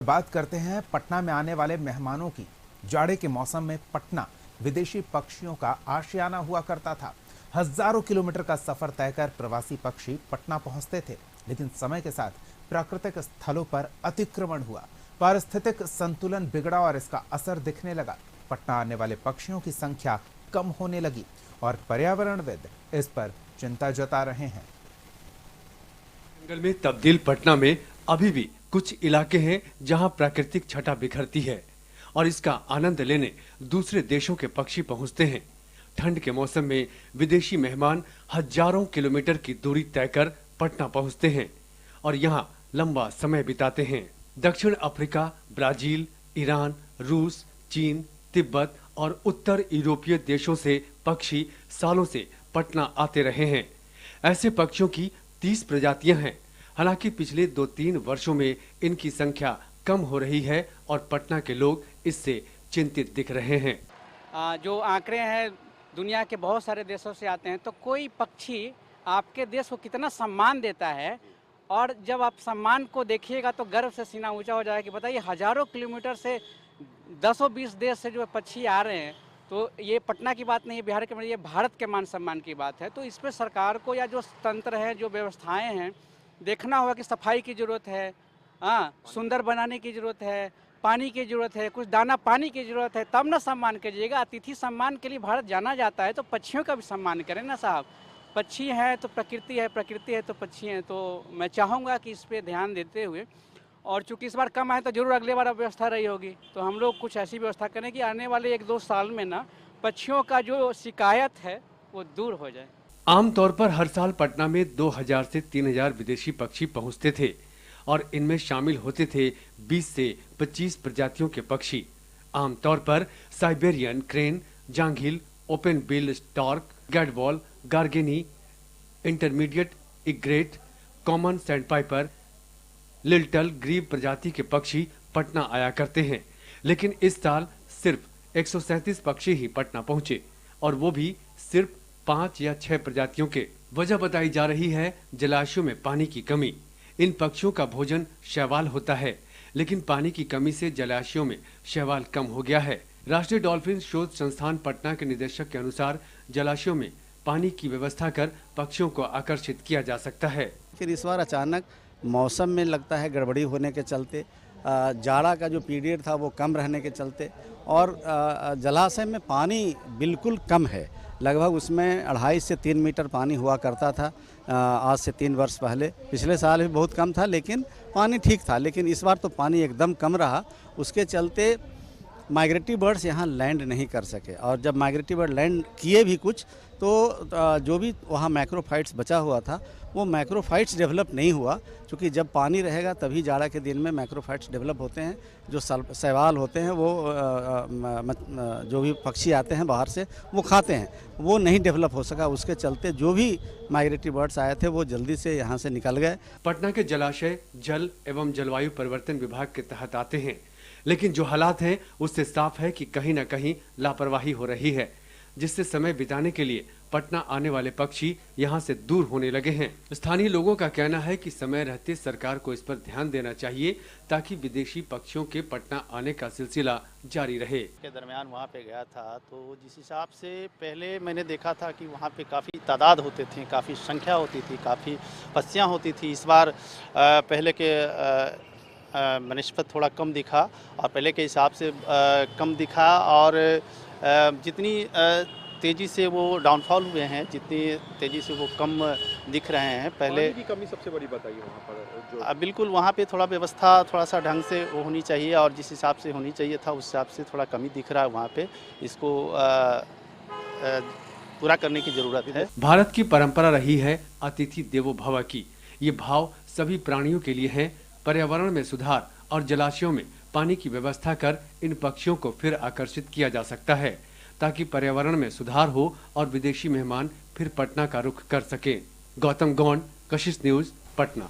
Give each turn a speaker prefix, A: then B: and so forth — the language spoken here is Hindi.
A: बात करते हैं पटना में आने वाले मेहमानों की। जाड़े के मौसम में पटना विदेशी पक्षियों का आशियाना हुआ करता था। हजारों किलोमीटर का सफर तय कर प्रवासी पक्षी पटना पहुंचते थे, लेकिन समय के साथ प्राकृतिक स्थलों पर अतिक्रमण हुआ, पारिस्थितिक संतुलन बिगड़ा और इसका असर दिखने लगा। पटना आने वाले पक्षियों की संख्या कम होने लगी और पर्यावरणविद इस पर चिंता जता रहे हैं।
B: जंगल में तब्दील पटना में अभी भी कुछ इलाके हैं जहां प्राकृतिक छटा बिखरती है और इसका आनंद लेने दूसरे देशों के पक्षी पहुंचते हैं। ठंड के मौसम में विदेशी मेहमान हजारों किलोमीटर की दूरी तय कर पटना पहुंचते हैं और यहां लंबा समय बिताते हैं। दक्षिण अफ्रीका, ब्राजील, ईरान, रूस, चीन, तिब्बत और उत्तर यूरोपीय देशों से पक्षी सालों से पटना आते रहे हैं। ऐसे पक्षियों की 30 प्रजातियां हैं। हालांकि पिछले 2-3 वर्षों में इनकी संख्या कम हो रही है और पटना के लोग इससे चिंतित दिख रहे हैं।
C: जो आंकड़े हैं दुनिया के बहुत सारे देशों से आते हैं, तो कोई पक्षी आपके देश को कितना सम्मान देता है, और जब आप सम्मान को देखिएगा तो गर्व से सीना ऊंचा हो जाएगा कि बताइए हजारों किलोमीटर से 10-20 देश से जो पक्षी आ रहे हैं, तो ये पटना की बात नहीं, बिहार के, ये भारत के मान सम्मान की बात है। तो इस पर सरकार को या जो तंत्र है, जो व्यवस्थाएं हैं, देखना होगा कि सफाई की जरूरत है, सुंदर बनाने की जरूरत है, पानी की जरूरत है, कुछ दाना पानी की जरूरत है, तब ना सम्मान कीजिएगा। अतिथि सम्मान के लिए भारत जाना जाता है, तो पक्षियों का भी सम्मान करें ना साहब। पक्षी है तो प्रकृति है, प्रकृति है तो पक्षी है। तो मैं चाहूँगा कि इस पर ध्यान देते हुए, और चूंकि इस बार कम है तो जरूर अगले बार व्यवस्था रही होगी, तो हम लोग कुछ ऐसी व्यवस्था करें कि आने वाले 1-2 साल में ना पक्षियों का जो शिकायत है वो दूर हो जाए।
B: आमतौर पर हर साल पटना में 2000 से 3000 विदेशी पक्षी पहुंचते थे और इनमें शामिल होते थे 20 से 25 प्रजातियों के पक्षी। आमतौर पर साइबेरियन क्रेन, जांघिल, open bill stork, gadwall, garganey, intermediate egret, common sandpiper, little, grebe प्रजाति के पक्षी पटना आया करते हैं। लेकिन इस साल सिर्फ 137 पक्षी ही पटना पहुंचे, और वो भी सिर्फ 5 या 6 प्रजातियों के। वजह बताई जा रही है जलाशयों में पानी की कमी। इन पक्षियों का भोजन शैवाल होता है, लेकिन पानी की कमी से जलाशयों में शैवाल कम हो गया है। राष्ट्रीय डॉल्फिन शोध संस्थान पटना के निदेशक के अनुसार जलाशयों में पानी की व्यवस्था कर पक्षियों को आकर्षित किया जा सकता है।
D: फिर इस बार अचानक मौसम में लगता है गड़बड़ी होने के चलते, जाड़ा का जो पीरियड था वो कम रहने के चलते, और जलाशय में पानी बिल्कुल कम है। लगभग उसमें 2.5 से 3 मीटर पानी हुआ करता था आज से 3 वर्ष पहले। पिछले साल भी बहुत कम था, लेकिन पानी ठीक था। लेकिन इस बार तो पानी एकदम कम रहा। उसके चलते माइग्रेटरी बर्ड्स यहाँ लैंड नहीं कर सके, और जब माइग्रेटरी बर्ड लैंड किए भी कुछ, तो जो भी वहाँ मैक्रोफाइट्स बचा हुआ था वो मैक्रोफाइट्स डेवलप नहीं हुआ, क्योंकि जब पानी रहेगा तभी जाड़ा के दिन में मैक्रोफाइट्स डेवलप होते हैं। जो शैवाल होते हैं वो जो भी पक्षी आते हैं बाहर से वो खाते हैं, वो नहीं डेवलप हो सका। उसके चलते जो भी माइग्रेटरी बर्ड्स आए थे वो जल्दी से यहाँ से निकल गए।
B: पटना के जलाशय जल एवं जलवायु परिवर्तन विभाग के तहत आते हैं, लेकिन जो हालात हैं उससे साफ है कि कहीं न कहीं लापरवाही हो रही है, जिससे समय बिताने के लिए पटना आने वाले पक्षी यहां से दूर होने लगे हैं। स्थानीय लोगों का कहना है कि समय रहते सरकार को इस पर ध्यान देना चाहिए, ताकि विदेशी पक्षियों के पटना आने का सिलसिला जारी रहे।
E: के दरमियान वहाँ पे गया था, तो जिस हिसाब से पहले मैंने देखा था कि वहाँ पे काफ़ी तादाद होते थे, काफ़ी संख्या होती थी, काफ़ी पक्षियाँ होती थी। इस बार पहले के बनिस्बत थोड़ा कम दिखा, और पहले के हिसाब से कम दिखा, और जितनी तेज़ी से वो डाउनफॉल हुए हैं, जितनी तेज़ी से वो कम दिख रहे हैं। पहले
F: पानी की कमी सबसे बड़ी बताइए वहाँ पर जो
E: बिल्कुल वहाँ पे थोड़ा व्यवस्था थोड़ा सा ढंग से वो होनी चाहिए, और जिस हिसाब से होनी चाहिए था उस हिसाब से थोड़ा कमी दिख रहा है वहाँ पे। इसको पूरा करने की ज़रूरत है।
B: भारत की परंपरा रही है अतिथि देवो भव की। ये भाव सभी प्राणियों के लिए है। पर्यावरण में सुधार और जलाशयों में पानी की व्यवस्था कर इन पक्षियों को फिर आकर्षित किया जा सकता है, ताकि पर्यावरण में सुधार हो और विदेशी मेहमान फिर पटना का रुख कर सकें। गौतम गौंड, कशिश न्यूज, पटना।